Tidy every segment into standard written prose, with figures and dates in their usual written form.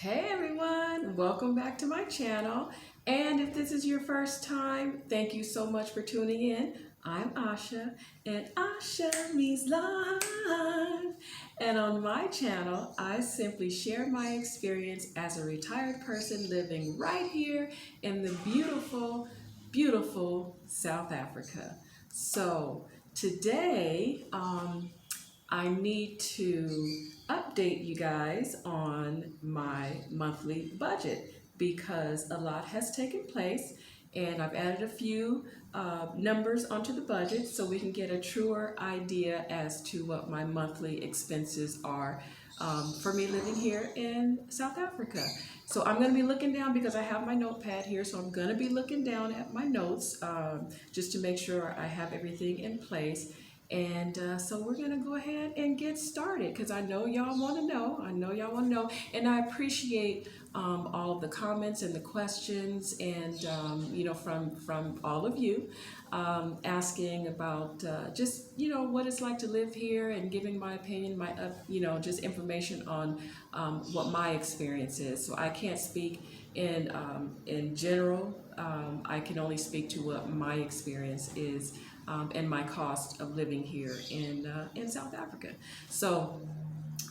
Hey everyone, welcome back to my channel. And if this is your first time, thank you so much for tuning in. I'm Asha and Asha Means Life. And on my channel, I simply share my experience as a retired person living right here in the beautiful, beautiful South Africa. So today, I need to update you guys on my monthly budget because a lot has taken place and I've added a few numbers onto the budget so we can get a truer idea as to what my monthly expenses are for me living here in South Africa. So I'm going to be looking down because I have my notepad here, so I'm going to be looking down at my notes just to make sure I have everything in place. And so we're going to go ahead and get started because I know y'all want to know. I know y'all want to know. And I appreciate all of the comments and the questions and, from all of you asking about just, what it's like to live here and giving my opinion, just information on what my experience is. So I can't speak in general. I can only speak to what my experience is. And my cost of living here in South Africa. So,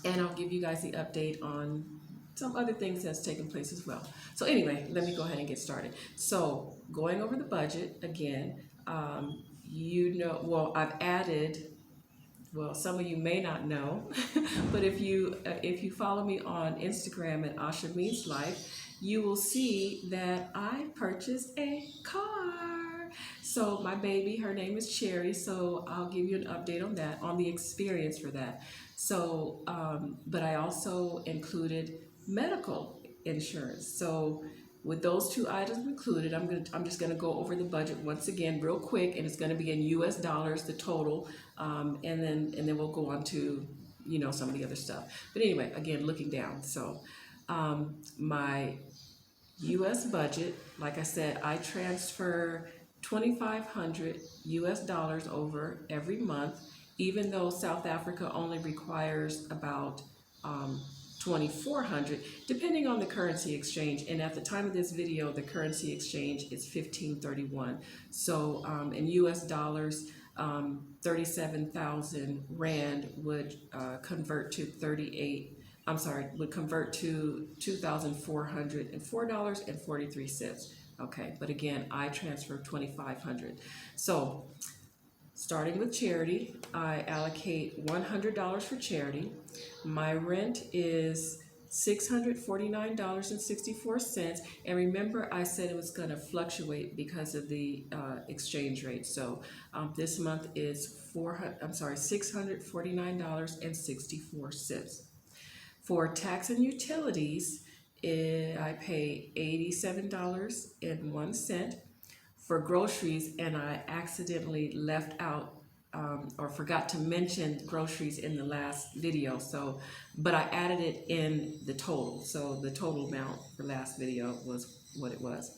and I'll give you guys the update on some other things that's taken place as well. So anyway, let me go ahead and get started. So going over the budget again, I've added. Well, some of you may not know, but if you follow me on Instagram at AshaMeansLife, you will see that I purchased a car. So my baby, her name is Cherry, so I'll give you an update on that, on the experience for that. So, but I also included medical insurance. So with those two items included, I'm just gonna go over the budget once again real quick, and it's gonna be in US dollars, the total, and then we'll go on to some of the other stuff. But anyway, again, looking down. So my US budget, like I said, I transfer 2,500 US dollars over every month, even though South Africa only requires about 2,400, depending on the currency exchange. And at the time of this video, the currency exchange is 1531. So in US dollars, 37,000 Rand would convert to would convert to $2,404.43. Okay, but again, I transfer 2,500. So starting with charity, I allocate $100 for charity. My rent is $649.64. And remember, I said it was going to fluctuate because of the exchange rate. So this month is $649.64. For tax and utilities, I pay $87.01. For groceries, and I accidentally left out or forgot to mention groceries in the last video, but I added it in the total, so the total amount for last video was what it was.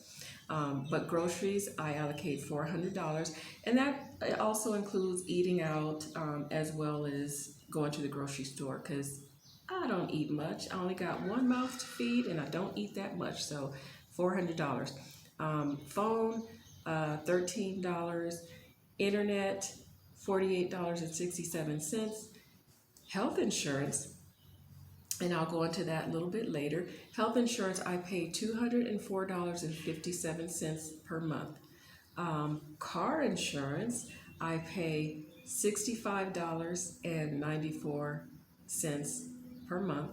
But groceries, I allocate $400, and that also includes eating out as well as going to the grocery store, because I don't eat much. I only got one mouth to feed and I don't eat that much, so $400. Phone, $13, internet, $48.67, health insurance, and I'll go into that a little bit later. Health insurance, I pay $204.57 per month. Car insurance, I pay $65.94 per month.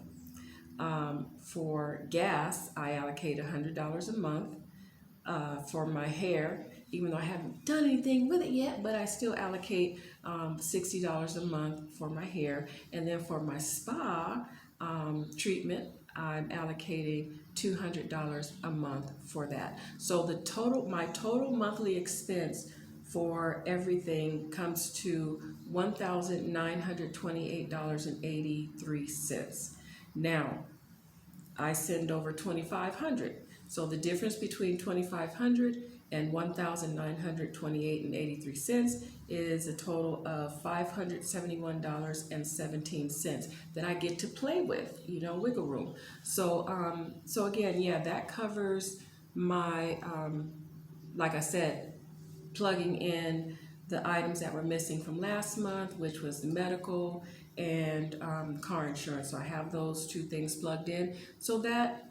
For gas, I allocate $100 a month. For my hair, even though I haven't done anything with it yet, but I still allocate $60 a month for my hair. And then for my spa treatment, I'm allocating $200 a month for that. So my total monthly expense for everything comes to $1,928.83. Now, I send over $2,500. So the difference between $2,500 and 1,928 and 83 cents is a total of $571.17 that I get to play with, wiggle room. So so again, yeah, that covers my like I said, plugging in the items that were missing from last month, which was the medical and car insurance. So I have those two things plugged in. So that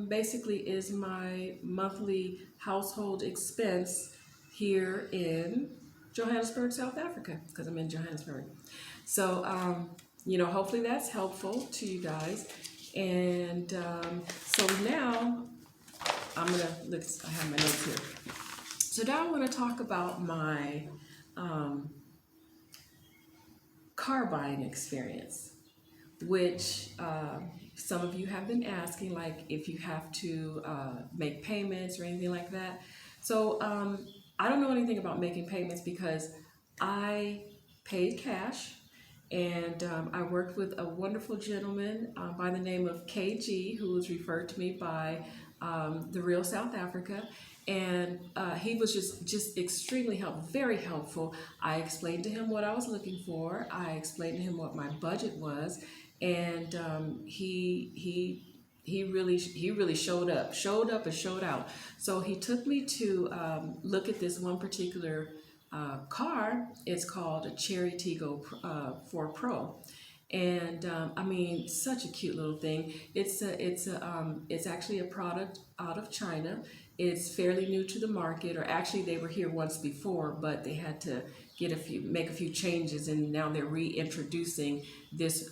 basically is my monthly household expense here in Johannesburg, South Africa, because I'm in Johannesburg. So, hopefully that's helpful to you guys. And so now I'm gonna look. I have my notes here. So now I want to talk about my car buying experience, which some of you have been asking, like if you have to make payments or anything like that. So I don't know anything about making payments because I paid cash. And I worked with a wonderful gentleman by the name of KG, who was referred to me by the Real South Africa. And he was just extremely helpful, very helpful. I explained to him what I was looking for. I explained to him what my budget was, and he really showed up and showed out. So he took me to look at this one particular car. It's called a Cherry Tiggo 4 Pro. And I mean, such a cute little thing. It's actually a product out of China. It's fairly new to the market, or actually they were here once before, but they had to make a few changes, and now they're reintroducing this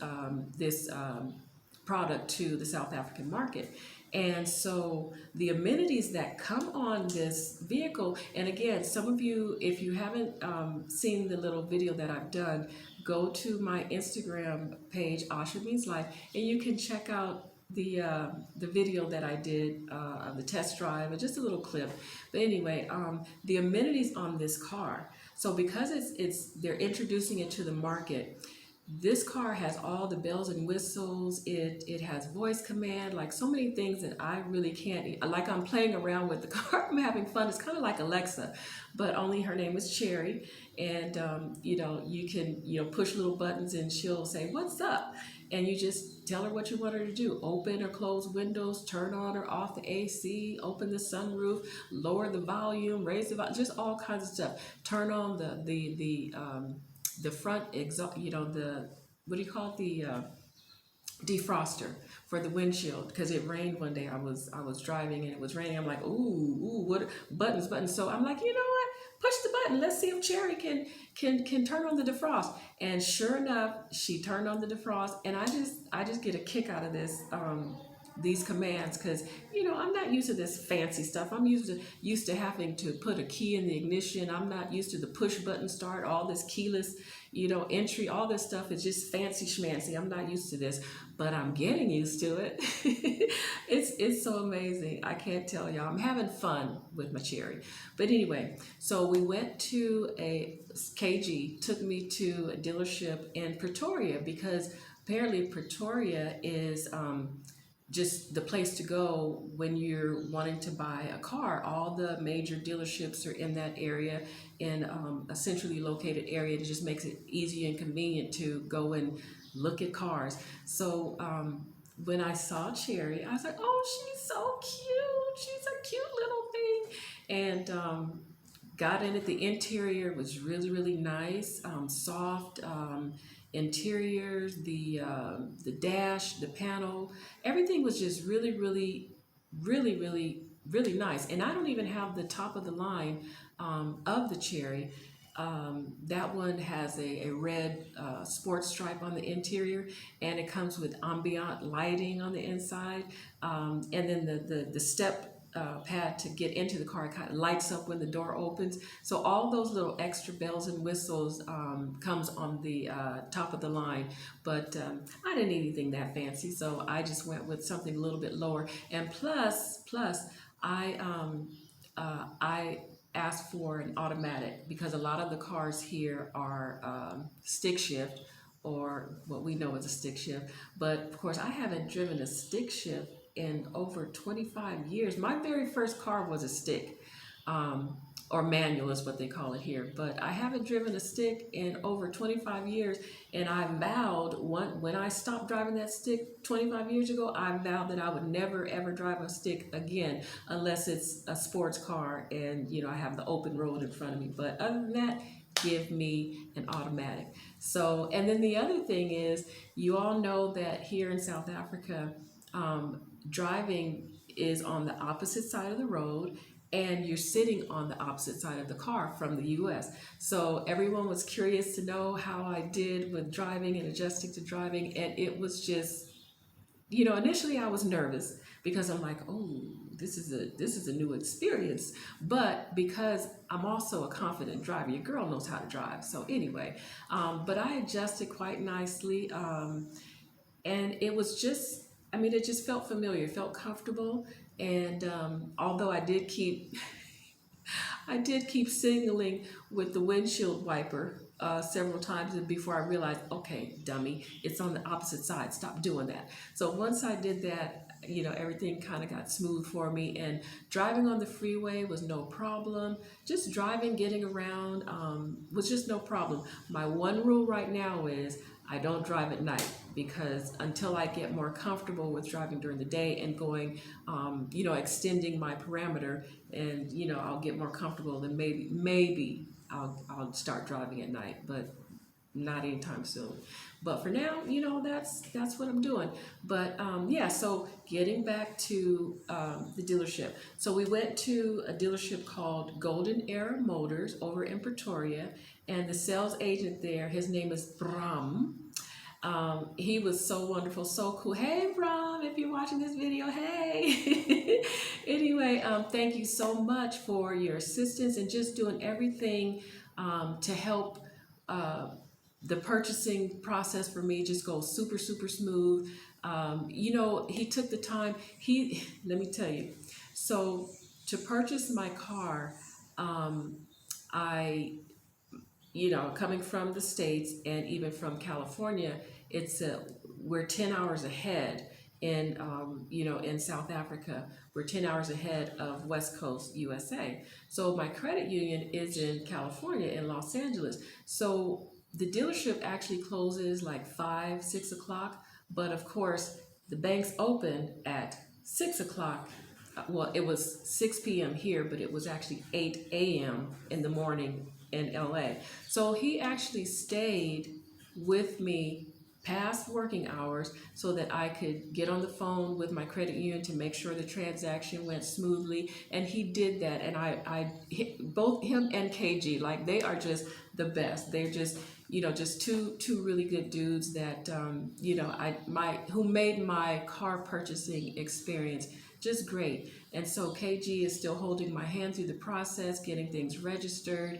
product to the South African market. And so the amenities that come on this vehicle, and again, some of you, if you haven't seen the little video that I've done, go to my Instagram page, AshaMeansLife, and you can check out the video that I did of the test drive, and just a little clip. But anyway, the amenities on this car. So because they're introducing it to the market, this car has all the bells and whistles. It has voice command, like so many things that I really can't, like I'm playing around with the car. I'm having fun. It's kind of like Alexa, but only her name is Cherry. And, you can, push little buttons and she'll say, "What's up?" And you just tell her what you want her to do. Open or close windows, turn on or off the AC, open the sunroof, lower the volume, raise the volume, just all kinds of stuff. Turn on the front exhaust, the, what do you call it, the defroster for the windshield, because it rained one day. I was driving and it was raining. I'm like, ooh, what buttons. So I'm like, you know what? Push the button. Let's see if Cherry can turn on the defrost. And sure enough, she turned on the defrost, and I just get a kick out of this. These commands, because I'm not used to this fancy stuff. I'm used to having to put a key in the ignition. I'm not used to the push button start, all this keyless entry. All this stuff is just fancy schmancy. I'm not used to this, but I'm getting used to it. It's so amazing. I can't tell y'all. I'm having fun with my Cherry. But anyway, so we went to KG took me to a dealership in Pretoria, because apparently Pretoria is just the place to go when you're wanting to buy a car. All the major dealerships are in that area, in a centrally located area. It just makes it easy and convenient to go and look at cars. So when I saw Cherry, I was like, oh, she's so cute. She's a cute little thing. And got in it. The interior was really, really nice, soft. Interiors, the dash, the panel, everything was just really, really, really, really, really nice. And I don't even have the top of the line of the Cherry. That one has a red sports stripe on the interior, and it comes with ambient lighting on the inside, and then the step pad to get into the car. It kind of lights up when the door opens. So all those little extra bells and whistles comes on the top of the line. But I didn't need anything that fancy, so I just went with something a little bit lower. And plus, I asked for an automatic, because a lot of the cars here are stick shift, or what we know as a stick shift. But of course, I haven't driven a stick shift in over 25 years. My very first car was a stick. or manual is what they call it here. But I haven't driven a stick in over 25 years, and I vowed when I stopped driving that stick 25 years ago, I vowed that I would never ever drive a stick again unless it's a sports car and I have the open road in front of me. But other than that, give me an automatic. So, and then the other thing is, you all know that here in South Africa, driving is on the opposite side of the road, and you're sitting on the opposite side of the car from the US. So everyone was curious to know how I did with driving and adjusting to driving, and it was just, initially I was nervous because I'm like, oh, this is a new experience. But because I'm also a confident driver, your girl knows how to drive. So anyway, but I adjusted quite nicely, and it was just, it just felt familiar, it felt comfortable. And although I did keep signaling with the windshield wiper several times before I realized, okay, dummy, it's on the opposite side. Stop doing that. So once I did that, everything kind of got smooth for me, and driving on the freeway was no problem. Just driving, getting around was just no problem. My one rule right now is I don't drive at night, because until I get more comfortable with driving during the day and going, extending my parameter, and I'll get more comfortable, then maybe I'll start driving at night, but not anytime soon. But for now, that's what I'm doing. But yeah, so getting back to the dealership. So we went to a dealership called Golden Era Motors over in Pretoria, and the sales agent there, his name is Bram. He was so wonderful, so cool. Hey, Bram, if you're watching this video, hey. Anyway, thank you so much for your assistance and just doing everything to help the purchasing process for me just go super, super smooth. He took the time. Let me tell you. So to purchase my car, coming from the States and even from California, we're 10 hours ahead in South Africa. We're 10 hours ahead of West Coast USA. So my credit union is in California, in Los Angeles. So the dealership actually closes like 5, 6 o'clock, but of course the banks open at 6 o'clock. Well, it was 6 p.m. here, but it was actually 8 a.m. in the morning in LA. So he actually stayed with me past working hours so that I could get on the phone with my credit union to make sure the transaction went smoothly. And he did that. And both him and KG, like, they are just the best. They're just, just two really good dudes that, who made my car purchasing experience just great. And so KG is still holding my hand through the process, getting things registered.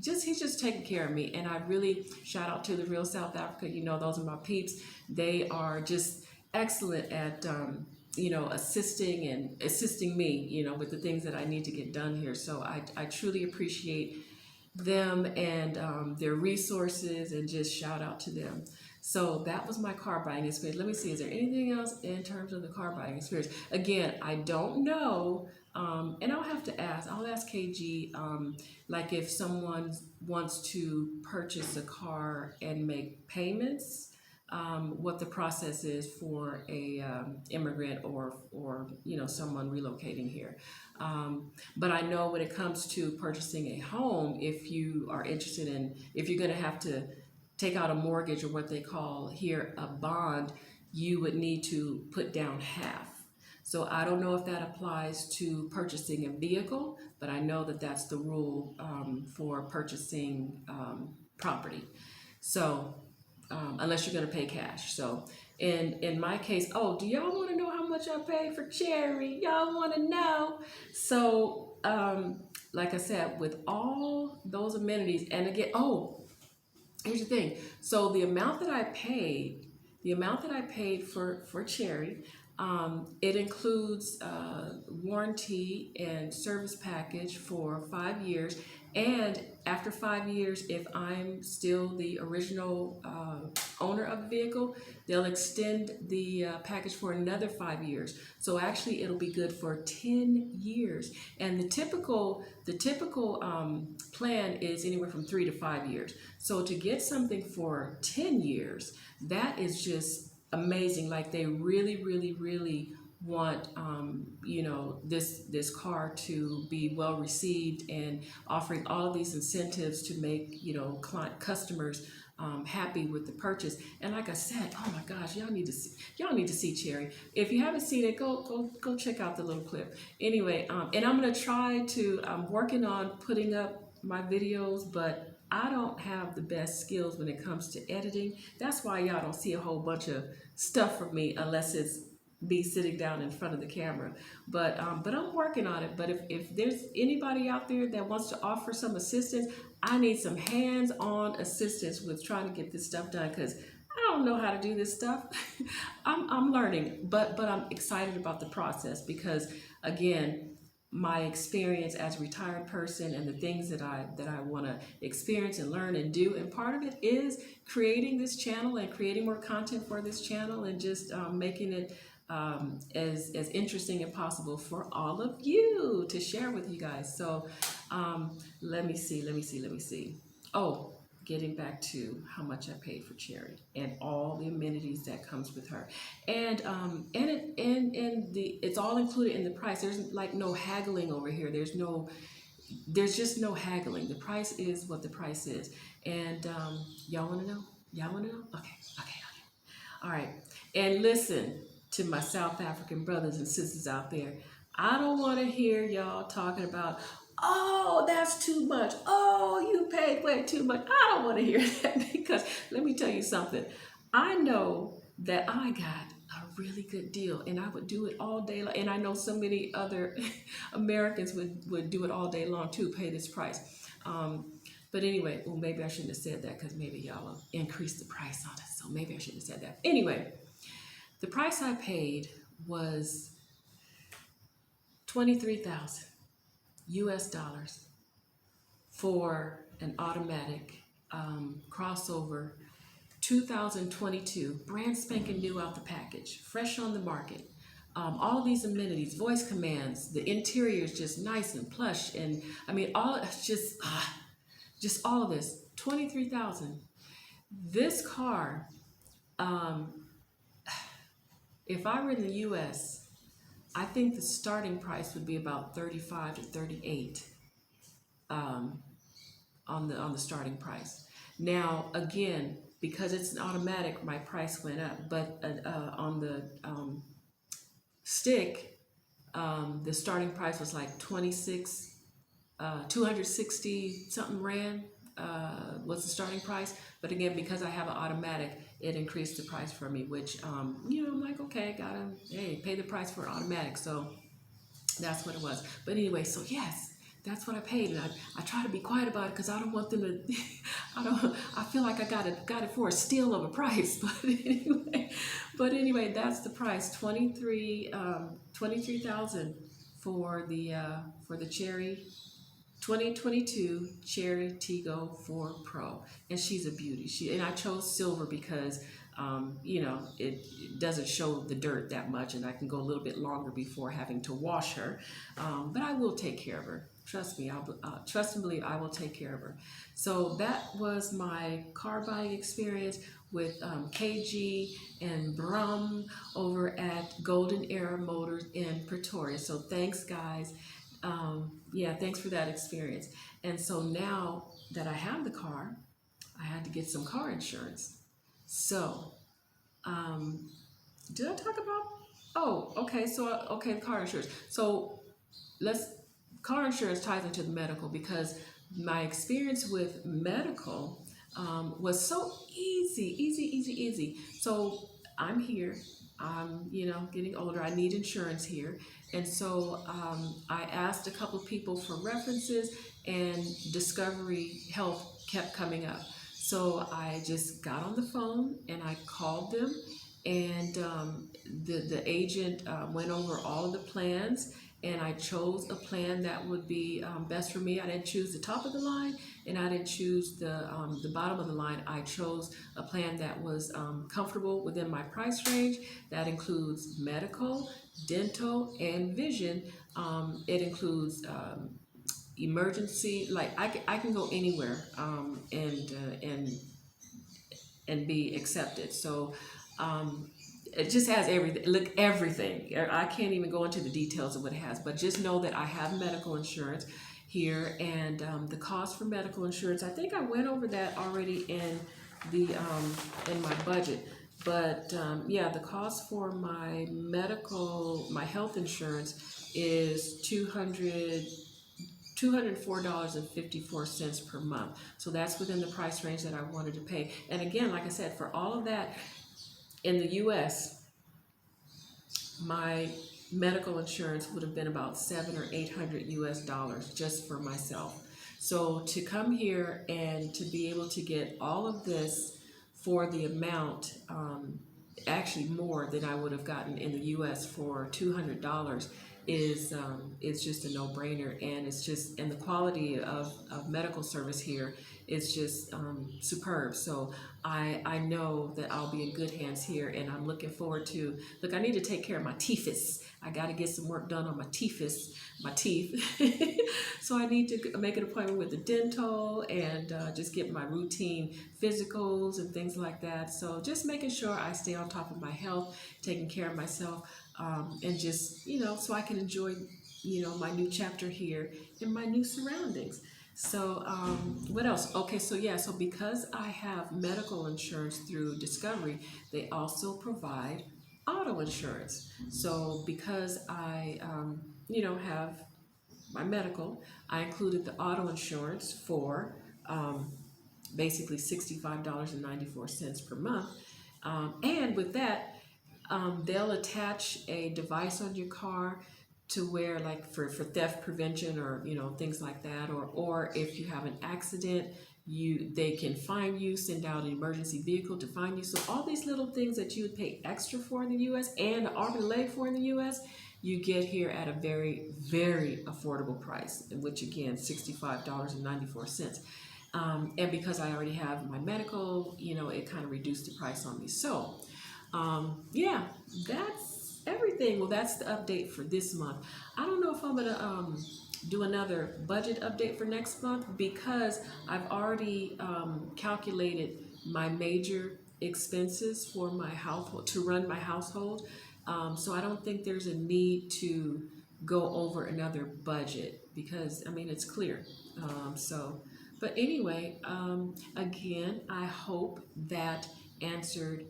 He's just taking care of me. And I really shout out to the Real South Africa. Those are my peeps. They are just excellent at assisting me, with the things that I need to get done here. So I truly appreciate them and their resources, and just shout out to them. So that was my car buying experience. Let me see, is there anything else in terms of the car buying experience? Again, I don't know, and I'll ask KG, like if someone wants to purchase a car and make payments, what the process is for a immigrant or someone relocating here. But I know when it comes to purchasing a home, if you are interested if you're going to have to take out a mortgage, or what they call here a bond, you would need to put down half. So I don't know if that applies to purchasing a vehicle, but I know that that's the rule for purchasing property. So unless you're going to pay cash. So in my case, do y'all want to know how much I paid for Cherry? Y'all want to know? So like I said, with all those amenities, and again, here's the thing. So the amount that I paid for Cherry, it includes warranty and service package for 5 years, And after 5 years, if I'm still the original owner of the vehicle, they'll extend the package for another 5 years. So actually, it'll be good for 10 years. And the typical plan is anywhere from 3 to 5 years. So to get something for 10 years, that is just amazing. Like they really, really, really want this car to be well received, and offering all of these incentives to make customers happy with the purchase. And like I said, oh my gosh, y'all need to see Cherry. If you haven't seen it, go check out the little clip. Anyway, and I'm gonna try to, I'm working on putting up my videos, but I don't have the best skills when it comes to editing. That's why y'all don't see a whole bunch of stuff from me unless it's be sitting down in front of the camera. But I'm working on it. But if there's anybody out there that wants to offer some assistance, I need some hands-on assistance with trying to get this stuff done, because I don't know how to do this stuff. I'm learning, but I'm excited about the process, because again, my experience as a retired person and the things that I want to experience and learn and do, and part of it is creating this channel and creating more content for this channel, and just making it as interesting as possible for all of you to share with you guys. So let me see. Oh, getting back to how much I paid for Cherry and all the amenities that comes with her, and it's all included in the price. There's like no haggling over here. There's just no haggling. The price is what the price is. And y'all want to know? Okay. All right. And listen to my South African brothers and sisters out there. I don't want to hear y'all talking about, oh, that's too much. Oh, you paid way too much. I don't want to hear that, because let me tell you something. I know that I got a really good deal, and I would do it all day long. And I know so many other Americans would do it all day long too, pay this price. But anyway, well, maybe I shouldn't have said that, because maybe y'all will increase the price on it. So maybe I shouldn't have said that. Anyway, the price I paid was $23,000 US for an automatic crossover 2022, brand spanking new out the package, fresh on the market. All of these amenities, voice commands, the interior is just nice and plush, and I mean, just all of this. 23,000. This car, if I were in the U.S., I think the starting price would be about 35 to 38 on the starting price. Now, again, because it's an automatic, my price went up. But on the stick, the starting price was like 260 something rand was the starting price. But again, because I have an automatic, it increased the price for me, which, I'm like, okay, pay the price for automatic. So that's what it was. But anyway, so yes, that's what I paid. And I try to be quiet about it, because I don't want them to, I feel like I got it for a steal of a price. But anyway, that's the price, 23,000 for the Cherry 2022 Cherry Tiggo 4 Pro, and she's a beauty. And I chose silver because it doesn't show the dirt that much, and I can go a little bit longer before having to wash her. But I will take care of her. Trust me. Trust and believe I will take care of her. So that was my car buying experience with KG and Brum over at Golden Era Motors in Pretoria. So thanks, guys. Thanks for that experience. And so now that I have the car, I had to get some car insurance. So, did I talk about? Oh, okay. So, the car insurance. So, car insurance ties into the medical, because my experience with medical was so easy. So, I'm here. I'm, getting older. I need insurance here. And so I asked a couple of people for references, and Discovery Health kept coming up. So I just got on the phone and I called them, and the agent went over all of the plans, and I chose a plan that would be best for me. I didn't choose the top of the line, and I didn't choose the bottom of the line. I chose a plan that was comfortable within my price range. That includes medical, dental, and vision. It includes emergency, like I can go anywhere and be accepted. So it just has everything. Look, everything. I can't even go into the details of what it has, but just know that I have medical insurance here, and the cost for medical insurance, I think I went over that already in my budget. But yeah, the cost for my health insurance is $204.54 per month. So that's within the price range that I wanted to pay. And again, like I said, for all of that in the US, my medical insurance would have been about $700 or $800 just for myself. So to come here and to be able to get all of this for the amount, actually more than I would have gotten in the US for $200, is just a no-brainer, and the quality of medical service here is just superb. So I know that I'll be in good hands here, and I'm looking forward to, look, I need to take care of my teethus. I got to get some work done on my teeth. So I need to make an appointment with the dental and just get my routine physicals and things like that. So just making sure I stay on top of my health, taking care of myself, and just, so I can enjoy, my new chapter here in my new surroundings. So what else? Okay, so yeah, so because I have medical insurance through Discovery, they also provide auto insurance. So because I, have my medical, I included the auto insurance for basically $65.94 per month. And with that, they'll attach a device on your car to where, like for theft prevention, or things like that, or if you have an accident, they can find you, send out an emergency vehicle to find you. So all these little things that you would pay extra for in the US and arm and leg for in the US, you get here at a very, very affordable price, which again, $65.94. And because I already have my medical, it kind of reduced the price on me. So yeah, that's everything. Well, that's the update for this month. I don't know if I'm gonna do another budget update for next month, because I've already calculated my major expenses for my household, to run my household. So I don't think there's a need to go over another budget, because it's clear. But anyway, again, I hope that answered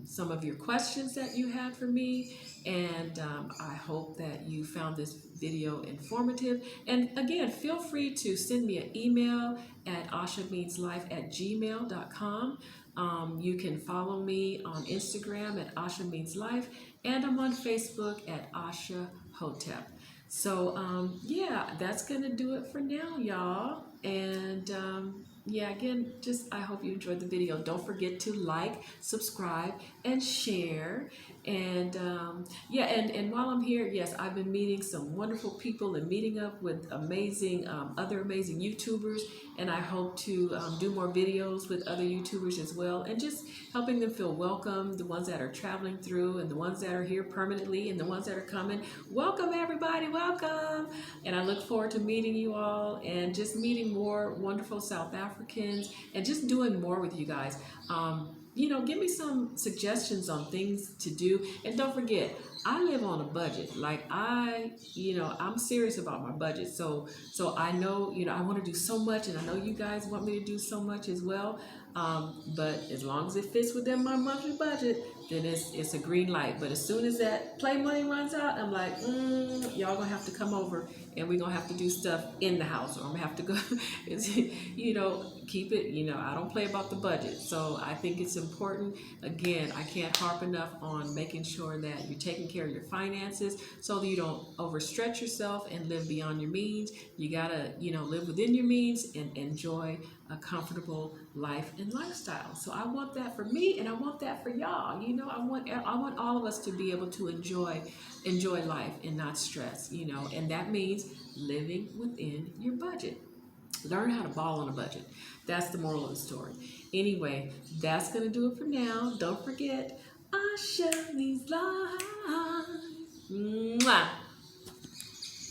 some of your questions that you had for me, and I hope that you found this video informative. And again, feel free to send me an email at AshaMeansLife@gmail.com. You can follow me on Instagram at AshaMeansLife, and I'm on Facebook at Asha Hotep. So yeah, that's gonna do it for now, y'all. And yeah, again, I hope you enjoyed the video. Don't forget to like, subscribe, and share. And yeah, and while I'm here, yes, I've been meeting some wonderful people and meeting up with amazing, other amazing YouTubers. And I hope to do more videos with other YouTubers as well, and just helping them feel welcome, the ones that are traveling through, and the ones that are here permanently, and the ones that are coming. Welcome, everybody, welcome. And I look forward to meeting you all, and just meeting more wonderful South Africans, and just doing more with you guys. Give me some suggestions on things to do. And don't forget, I live on a budget. Like I'm serious about my budget. So I know, I want to do so much, and I know you guys want me to do so much as well. But as long as it fits within my monthly budget, then it's a green light. But as soon as that play money runs out, I'm like, y'all gonna have to come over, and we're gonna have to do stuff in the house, or I'm gonna have to go, keep it, I don't play about the budget. So I think it's important. Again, I can't harp enough on making sure that you're taking care of your finances, so that you don't overstretch yourself and live beyond your means. You gotta, live within your means and enjoy a comfortable life and lifestyle. So I want that for me, and I want that for y'all. You know, I want all of us to be able to enjoy life and not stress. You know, and that means living within your budget. Learn how to ball on a budget. That's the moral of the story. Anyway, that's gonna do it for now. Don't forget, Asha means life. Mwah.